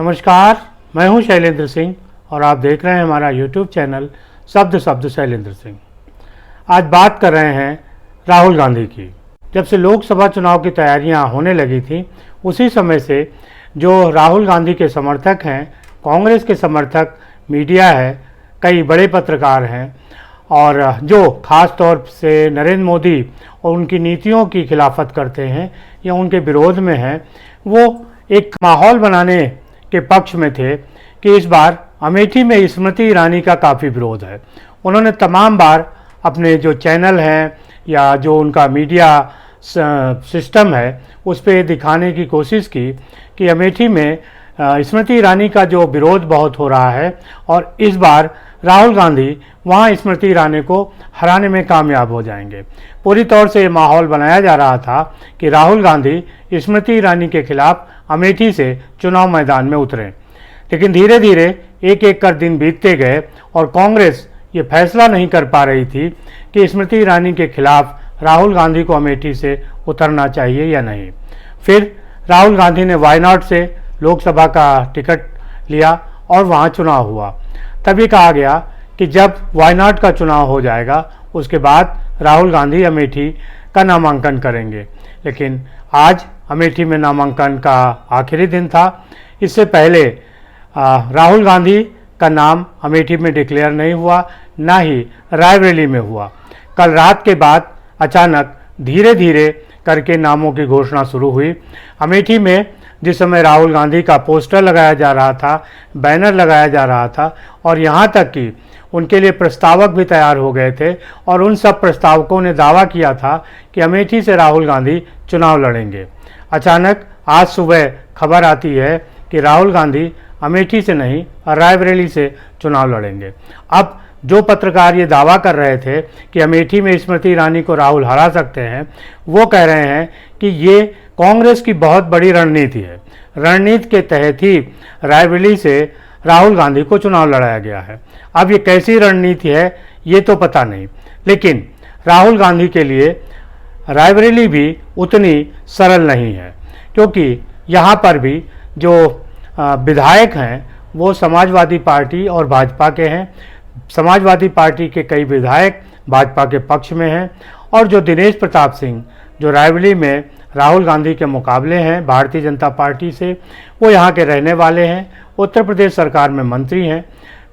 नमस्कार, मैं हूं शैलेंद्र सिंह और आप देख रहे हैं हमारा यूट्यूब चैनल शब्द शब्द शैलेंद्र सिंह। आज बात कर रहे हैं राहुल गांधी की। जब से लोकसभा चुनाव की तैयारियां होने लगी थी, उसी समय से जो राहुल गांधी के समर्थक हैं, कांग्रेस के समर्थक, मीडिया है, कई बड़े पत्रकार हैं और जो ख़ास तौर से नरेंद्र मोदी और उनकी नीतियों की खिलाफत करते हैं या उनके विरोध में हैं, वो एक माहौल बनाने के पक्ष में थे कि इस बार अमेठी में स्मृति ईरानी का काफ़ी विरोध है। उन्होंने तमाम बार अपने जो चैनल हैं या जो उनका मीडिया सिस्टम है उस पर दिखाने की कोशिश की कि अमेठी में स्मृति ईरानी का जो विरोध बहुत हो रहा है और इस बार राहुल गांधी वहाँ स्मृति ईरानी को हराने में कामयाब हो जाएंगे। पूरी तौर से ये माहौल बनाया जा रहा था कि राहुल गांधी स्मृति ईरानी के खिलाफ अमेठी से चुनाव मैदान में उतरे। लेकिन धीरे धीरे एक एक कर दिन बीतते गए और कांग्रेस ये फैसला नहीं कर पा रही थी कि स्मृति ईरानी के खिलाफ राहुल गांधी को अमेठी से उतरना चाहिए या नहीं। फिर राहुल गांधी ने वायनाड से लोकसभा का टिकट लिया और वहाँ चुनाव हुआ। तभी कहा गया कि जब वायनाड का चुनाव हो जाएगा उसके बाद राहुल गांधी अमेठी का नामांकन करेंगे। लेकिन आज अमेठी में नामांकन का आखिरी दिन था। इससे पहले राहुल गांधी का नाम अमेठी में डिक्लेयर नहीं हुआ, ना ही रायबरेली में हुआ। कल रात के बाद अचानक धीरे धीरे करके नामों की घोषणा शुरू हुई। अमेठी में जिस समय राहुल गांधी का पोस्टर लगाया जा रहा था, बैनर लगाया जा रहा था और यहाँ तक कि उनके लिए प्रस्तावक भी तैयार हो गए थे और उन सब प्रस्तावकों ने दावा किया था कि अमेठी से राहुल गांधी चुनाव लड़ेंगे। अचानक आज सुबह खबर आती है कि राहुल गांधी अमेठी से नहीं रायबरेली से चुनाव लड़ेंगे। अब जो पत्रकार ये दावा कर रहे थे कि अमेठी में स्मृति ईरानी को राहुल हरा सकते हैं, वो कह रहे हैं कि ये कांग्रेस की बहुत बड़ी रणनीति है। रणनीति के तहत ही रायबरेली से राहुल गांधी को चुनाव लड़ाया गया है। अब ये कैसी रणनीति है ये तो पता नहीं, लेकिन राहुल गांधी के लिए रायबरेली भी उतनी सरल नहीं है, क्योंकि यहाँ पर भी जो विधायक हैं वो समाजवादी पार्टी और भाजपा के हैं। समाजवादी पार्टी के कई विधायक भाजपा के पक्ष में हैं और जो दिनेश प्रताप सिंह जो रायबरेली में राहुल गांधी के मुकाबले हैं भारतीय जनता पार्टी से, वो यहाँ के रहने वाले हैं, उत्तर प्रदेश सरकार में मंत्री हैं।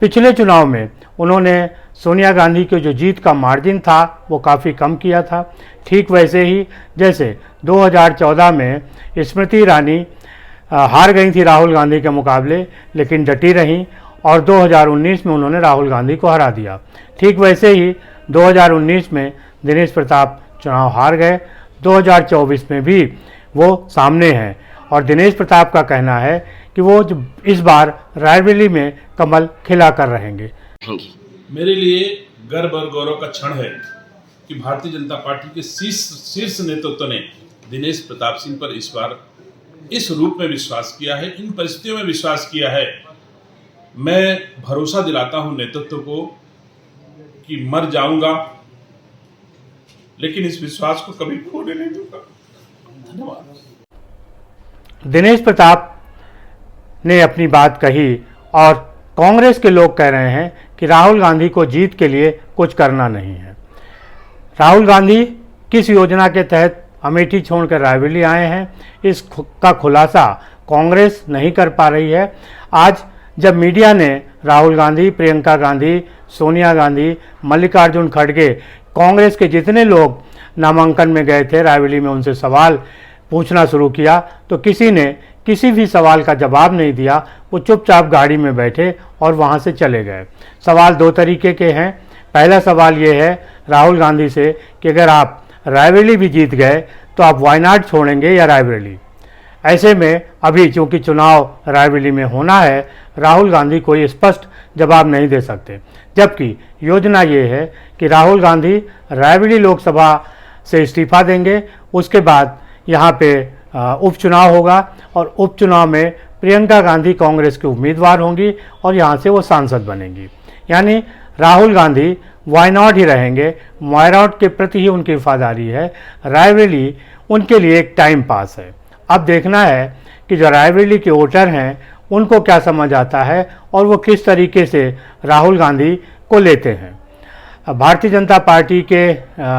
पिछले चुनाव में उन्होंने सोनिया गांधी के जो जीत का मार्जिन था वो काफ़ी कम किया था। ठीक वैसे ही जैसे 2014 में स्मृति ईरानी हार गई थी राहुल गांधी के मुकाबले, लेकिन डटी रहीं और 2019 में उन्होंने राहुल गांधी को हरा दिया। ठीक वैसे ही 2019 में दिनेश प्रताप चुनाव हार गए। 2024 में भी वो सामने हैं और दिनेश प्रताप का कहना है कि वो इस बार रायबरेली में कमल खिला कर रहेंगे। मेरे लिए गर्व और गौरव का क्षण है कि भारतीय जनता पार्टी के शीर्ष नेतृत्व ने दिनेश प्रताप सिंह पर इस बार इस रूप में विश्वास किया है, इन परिस्थितियों में विश्वास किया है। मैं भरोसा दिलाता हूं नेतृत्व को कि मर जाऊंगा लेकिन इस विश्वास को कभी खोने नहीं दूंगा। धन्यवाद। दिनेश प्रताप ने अपनी बात कही और कांग्रेस के लोग कह रहे हैं कि राहुल गांधी को जीत के लिए कुछ करना नहीं है। राहुल गांधी किस योजना के तहत अमेठी छोड़कर रायबरेली आए हैं, इसका खुलासा कांग्रेस नहीं कर पा रही है। आज जब मीडिया ने राहुल गांधी, प्रियंका गांधी, सोनिया गांधी, मल्लिकार्जुन खड़गे, कांग्रेस के जितने लोग नामांकन में गए थे रायबरेली में, उनसे सवाल पूछना शुरू किया तो किसी ने किसी भी सवाल का जवाब नहीं दिया। वो चुपचाप गाड़ी में बैठे और वहाँ से चले गए। सवाल दो तरीके के हैं। पहला सवाल ये है राहुल गांधी से कि अगर आप रायबरेली भी जीत गए तो आप वायनाड छोड़ेंगे या रायबरेली। ऐसे में अभी चूँकि चुनाव रायबरेली में होना है, राहुल गांधी कोई स्पष्ट जवाब नहीं दे सकते। जबकि योजना ये है कि राहुल गांधी रायबरेली लोकसभा से इस्तीफा देंगे, उसके बाद यहाँ पे उपचुनाव होगा और उपचुनाव में प्रियंका गांधी कांग्रेस की उम्मीदवार होंगी और यहाँ से वो सांसद बनेंगी। यानी राहुल गांधी वायनाड ही रहेंगे। वायनाड के प्रति ही उनकी वफादारी है। रायबरेली उनके लिए एक टाइम पास है। अब देखना है कि जो रायबरेली के वोटर हैं उनको क्या समझ आता है और वो किस तरीके से राहुल गांधी को लेते हैं। भारतीय जनता पार्टी के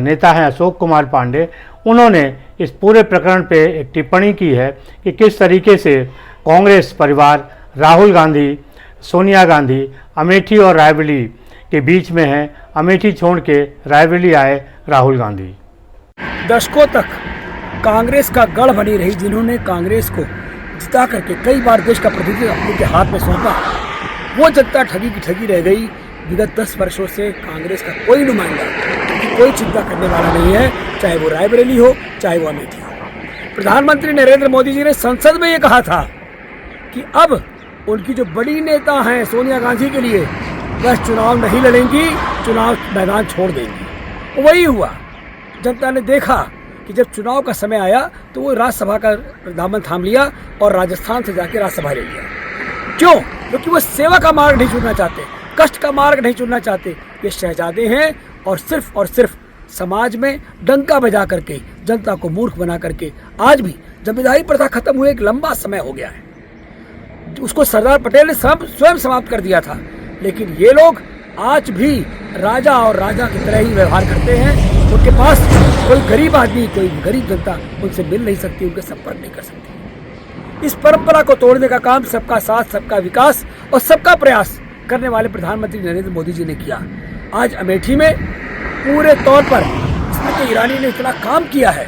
नेता हैं अशोक कुमार पांडे, उन्होंने इस पूरे प्रकरण पे एक टिप्पणी की है कि किस तरीके से कांग्रेस परिवार राहुल गांधी, सोनिया गांधी अमेठी और रायबरेली के बीच में है। अमेठी छोड़ के रायबरेली आए राहुल गांधी। दशकों तक कांग्रेस का गढ़ बनी रही, जिन्होंने कांग्रेस को जिता करके कई बार देश का प्रतिनिधित्व अपने के हाथ में सौंपा, वो जनता ठगी की ठगी रह गई। विगत 10 वर्षों से कांग्रेस का कोई नुमाइंदा, कोई चिंता करने वाला नहीं है, चाहे वो रायबरेली हो चाहे वो अमेठी हो। प्रधानमंत्री नरेंद्र मोदी जी ने संसद में ये कहा था कि अब उनकी जो बड़ी नेता हैं सोनिया गांधी के लिए वह चुनाव नहीं लड़ेंगी, चुनाव मैदान छोड़ देंगी। वही हुआ। जनता ने देखा कि जब चुनाव का समय आया तो वो राज्यसभा का दामन थाम लिया और राजस्थान से जाके राज्यसभा ले लिया। क्यों? क्योंकि वो सेवा का मार्ग नहीं चुनना चाहते, कष्ट का मार्ग नहीं चुनना चाहते। ये शहजादे हैं और सिर्फ समाज में डंका बजा करके, जनता को मूर्ख बना करके, आज भी जमींदारी प्रथा खत्म हुए एक लंबा समय हो गया है, उसको सरदार पटेल ने स्वयं समाप्त कर दिया था। लेकिन ये लोग आज भी राजा और राजा की तरह ही व्यवहार करते हैं। उनके पास कोई गरीब आदमी, कोई गरीब जनता उनसे मिल नहीं सकती, उनके संपर्क नहीं कर सकती। इस परंपरा को तोड़ने का काम सबका साथ, सबका विकास और सबका प्रयास करने वाले प्रधानमंत्री नरेंद्र मोदी जी ने किया। आज अमेठी में पूरे तौर पर स्मृति ईरानी ने इतना काम किया है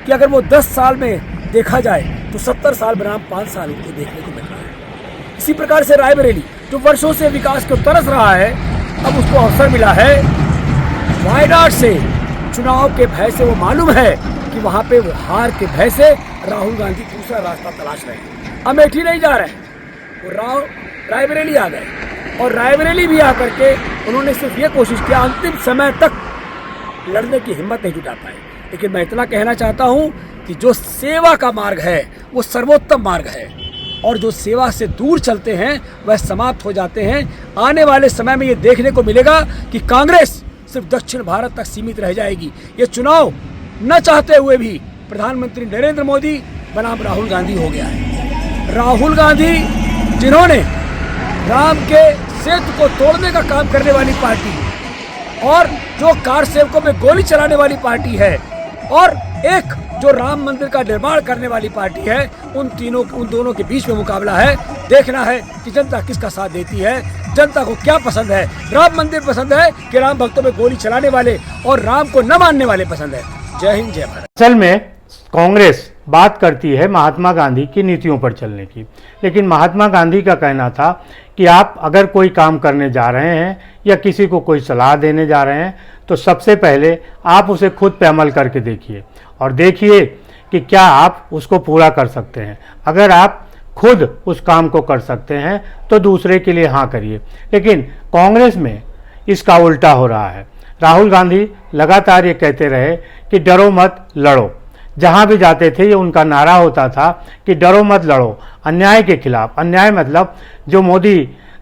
कि अगर वो 10 साल में देखा जाए तो 70 साल बनाम 5 साल उनको देखने को मिल रहा है। इसी प्रकार से रायबरेली जो वर्षों से विकास को तरस रहा है, अब उसको अवसर मिला है। वायनाड से चुनाव के भय से वो मालूम है कि वहाँ पे वो हार के भय से राहुल गांधी दूसरा रास्ता तलाश रहे हैं। अमेठी नहीं जा रहे हैं, वो रायबरेली आ गए और रायबरेली भी आकर के उन्होंने सिर्फ ये कोशिश किया, अंतिम समय तक लड़ने की हिम्मत नहीं जुटा पाए। लेकिन मैं इतना कहना चाहता हूँ कि जो सेवा का मार्ग है वो सर्वोत्तम मार्ग है और जो सेवा से दूर चलते हैं वह समाप्त हो जाते हैं। आने वाले समय में ये देखने को मिलेगा कि कांग्रेस सिर्फ दक्षिण भारत तक सीमित रह जाएगी। ये चुनाव न चाहते हुए भी प्रधानमंत्री नरेंद्र मोदी बनाम राहुल गांधी हो गया है। राहुल गांधी जिन्होंने राम के सेतु को तोड़ने का काम करने वाली पार्टी और जो कार सेवकों में गोली चलाने वाली पार्टी है और एक जो राम मंदिर का निर्माण करने वाली पार्टी है, उन दोनों के बीच में मुकाबला है। देखना है कि जनता किसका साथ देती है, जनता को क्या पसंद है। राम मंदिर पसंद है कि राम भक्तों में गोली चलाने वाले और राम को न मानने वाले पसंद है। जय हिंद, जय भारत। असल में कांग्रेस बात करती है महात्मा गांधी की नीतियों पर चलने की, लेकिन महात्मा गांधी का कहना था कि आप अगर कोई काम करने जा रहे हैं या किसी को कोई सलाह देने जा रहे हैं तो सबसे पहले आप उसे खुद पे अमल करके देखिए और देखिए कि क्या आप उसको पूरा कर सकते हैं। अगर आप खुद उस काम को कर सकते हैं तो दूसरे के लिए हाँ करिए। लेकिन कांग्रेस में इसका उल्टा हो रहा है। राहुल गांधी लगातार ये कहते रहे कि डरो मत लड़ो। जहाँ भी जाते थे ये उनका नारा होता था कि डरो मत लड़ो अन्याय के खिलाफ। अन्याय मतलब जो मोदी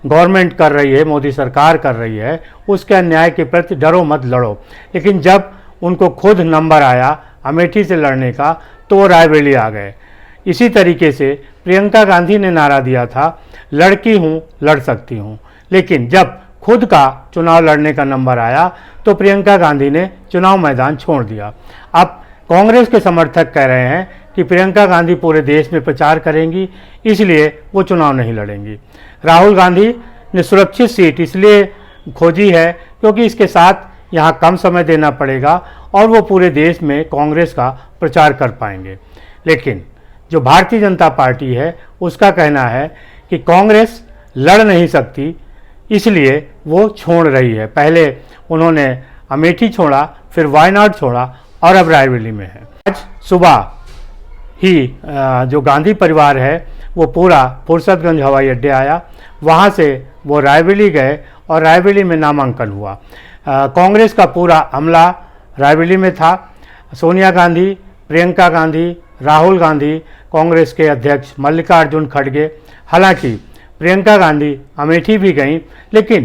गवर्नमेंट कर रही है, मोदी सरकार कर रही है, उसके अन्याय के प्रति डरो मत लड़ो। लेकिन जब उनको खुद नंबर आया अमेठी से लड़ने का तो वो रायबरेली आ गए। इसी तरीके से प्रियंका गांधी ने नारा दिया था लड़की हूँ लड़ सकती हूँ, लेकिन जब खुद का चुनाव लड़ने का नंबर आया तो प्रियंका गांधी ने चुनाव मैदान छोड़ दिया। अब कांग्रेस के समर्थक कह रहे हैं कि प्रियंका गांधी पूरे देश में प्रचार करेंगी, इसलिए वो चुनाव नहीं लड़ेंगी। राहुल गांधी ने सुरक्षित सीट इसलिए खोजी है क्योंकि इसके साथ यहाँ कम समय देना पड़ेगा और वो पूरे देश में कांग्रेस का प्रचार कर पाएंगे। लेकिन जो भारतीय जनता पार्टी है उसका कहना है कि कांग्रेस लड़ नहीं सकती, इसलिए वो छोड़ रही है। पहले उन्होंने अमेठी छोड़ा, फिर वायनाड छोड़ा और अब रायबरेली में है। आज सुबह ही जो गांधी परिवार है वो पूरा फुर्सतगंज हवाई अड्डे आया, वहाँ से वो रायबरेली गए और रायबरेली में नामांकन हुआ। कांग्रेस का पूरा अमला रायबरेली में था। सोनिया गांधी, प्रियंका गांधी, राहुल गांधी, कांग्रेस के अध्यक्ष मल्लिकार्जुन खड़गे। हालांकि प्रियंका गांधी अमेठी भी गईं, लेकिन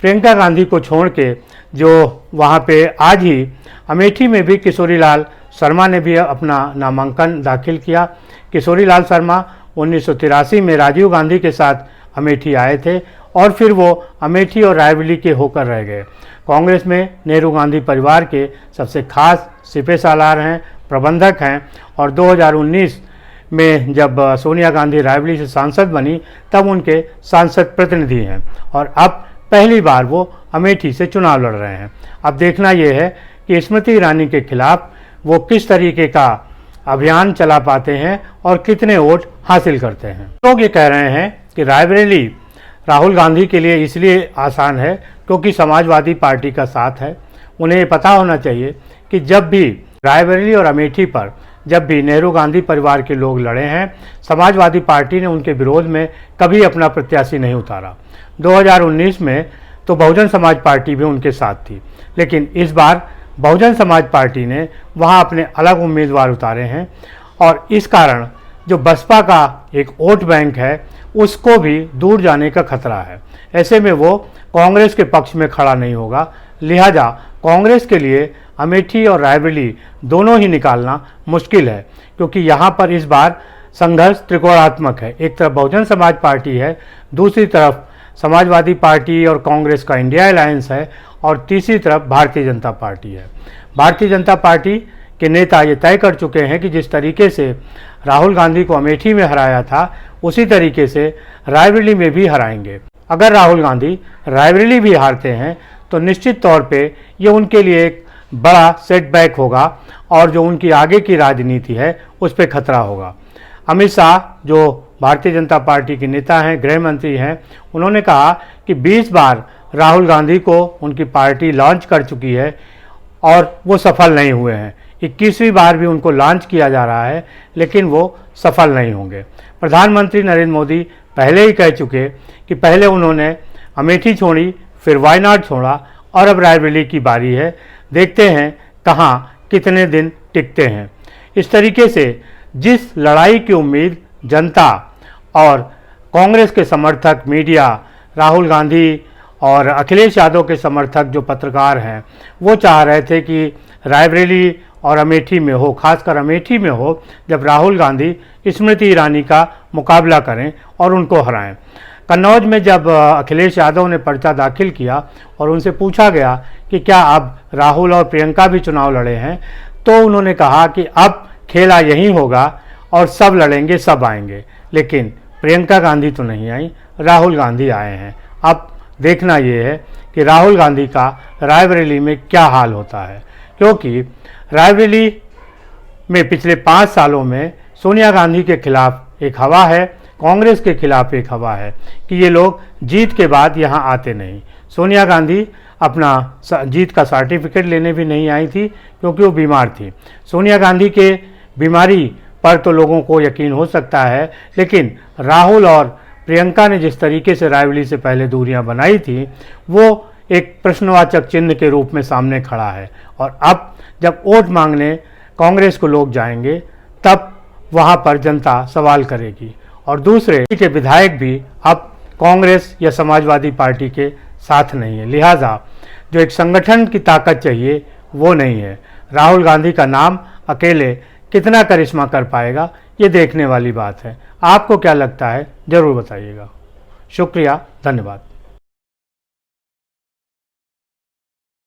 प्रियंका गांधी को छोड़ के जो वहाँ पे आज ही अमेठी में भी किशोरी लाल शर्मा ने भी अपना नामांकन दाखिल किया। किशोरी लाल शर्मा 1983 में राजीव गांधी के साथ अमेठी आए थे और फिर वो अमेठी और रायबरेली के होकर रह गए। कांग्रेस में नेहरू गांधी परिवार के सबसे खास सिपह सालार हैं, प्रबंधक हैं और 2019 में जब सोनिया गांधी रायबरेली से सांसद बनी तब उनके सांसद प्रतिनिधि हैं और अब पहली बार वो अमेठी से चुनाव लड़ रहे हैं। अब देखना ये है कि स्मृति ईरानी के खिलाफ वो किस तरीके का अभियान चला पाते हैं और कितने वोट हासिल करते हैं। लोग ये कह रहे हैं कि रायबरेली राहुल गांधी के लिए इसलिए आसान है क्योंकि समाजवादी पार्टी का साथ है। उन्हें ये पता होना चाहिए कि जब भी रायबरेली और अमेठी पर जब भी नेहरू गांधी परिवार के लोग लड़े हैं, समाजवादी पार्टी ने उनके विरोध में कभी अपना प्रत्याशी नहीं उतारा। 2019 में तो बहुजन समाज पार्टी भी उनके साथ थी, लेकिन इस बार बहुजन समाज पार्टी ने वहां अपने अलग उम्मीदवार उतारे हैं और इस कारण जो बसपा का एक वोट बैंक है उसको भी दूर जाने का खतरा है। ऐसे में वो कांग्रेस के पक्ष में खड़ा नहीं होगा, लिहाजा कांग्रेस के लिए अमेठी और रायबरेली दोनों ही निकालना मुश्किल है क्योंकि यहाँ पर इस बार संघर्ष त्रिकोणात्मक है। एक तरफ बहुजन समाज पार्टी है, दूसरी तरफ समाजवादी पार्टी और कांग्रेस का इंडिया अलायंस है और तीसरी तरफ भारतीय जनता पार्टी है। भारतीय जनता पार्टी के नेता ये तय कर चुके हैं कि जिस तरीके से राहुल गांधी को अमेठी में हराया था उसी तरीके से रायबरेली में भी हराएंगे। अगर राहुल गांधी रायबरेली भी हारते हैं तो निश्चित तौर पे ये उनके लिए एक बड़ा सेटबैक होगा और जो उनकी आगे की राजनीति है उस पर खतरा होगा। अमित शाह जो भारतीय जनता पार्टी के नेता हैं, गृह मंत्री हैं, उन्होंने कहा कि 20 बार राहुल गांधी को उनकी पार्टी लॉन्च कर चुकी है और वो सफल नहीं हुए हैं। 21वीं बार भी उनको लॉन्च किया जा रहा है लेकिन वो सफल नहीं होंगे। प्रधानमंत्री नरेंद्र मोदी पहले ही कह चुके कि पहले उन्होंने अमेठी छोड़ी, फिर वायनाड छोड़ा और अब रायबरेली की बारी है। देखते हैं कहाँ कितने दिन टिकते हैं। इस तरीके से जिस लड़ाई की उम्मीद जनता और कांग्रेस के समर्थक, मीडिया, राहुल गांधी और अखिलेश यादव के समर्थक जो पत्रकार हैं वो चाह रहे थे कि रायबरेली और अमेठी में हो, खासकर अमेठी में हो, जब राहुल गांधी स्मृति ईरानी का मुकाबला करें और उनको हराएं। कन्नौज में जब अखिलेश यादव ने पर्चा दाखिल किया और उनसे पूछा गया कि क्या अब राहुल और प्रियंका भी चुनाव लड़े हैं, तो उन्होंने कहा कि अब खेला यही होगा और सब लड़ेंगे, सब आएंगे। लेकिन प्रियंका गांधी तो नहीं आई, राहुल गांधी आए हैं। अब देखना ये है कि राहुल गांधी का रायबरेली में क्या हाल होता है, क्योंकि रायबरेली में पिछले 5 सालों में सोनिया गांधी के खिलाफ एक हवा है, कांग्रेस के खिलाफ एक हवा है कि ये लोग जीत के बाद यहाँ आते नहीं। सोनिया गांधी अपना जीत का सर्टिफिकेट लेने भी नहीं आई थी क्योंकि वो बीमार थी। सोनिया गांधी के बीमारी पर तो लोगों को यकीन हो सकता है, लेकिन राहुल और प्रियंका ने जिस तरीके से रायबरेली से पहले दूरियां बनाई थी वो एक प्रश्नवाचक चिन्ह के रूप में सामने खड़ा है। और अब जब वोट मांगने कांग्रेस को लोग जाएंगे तब वहां पर जनता सवाल करेगी और दूसरे के विधायक भी अब कांग्रेस या समाजवादी पार्टी के साथ नहीं है। लिहाजा जो एक संगठन की ताकत चाहिए वो नहीं है। राहुल गांधी का नाम अकेले कितना करिश्मा कर पाएगा ये देखने वाली बात है। आपको क्या लगता है ज़रूर बताइएगा। शुक्रिया, धन्यवाद।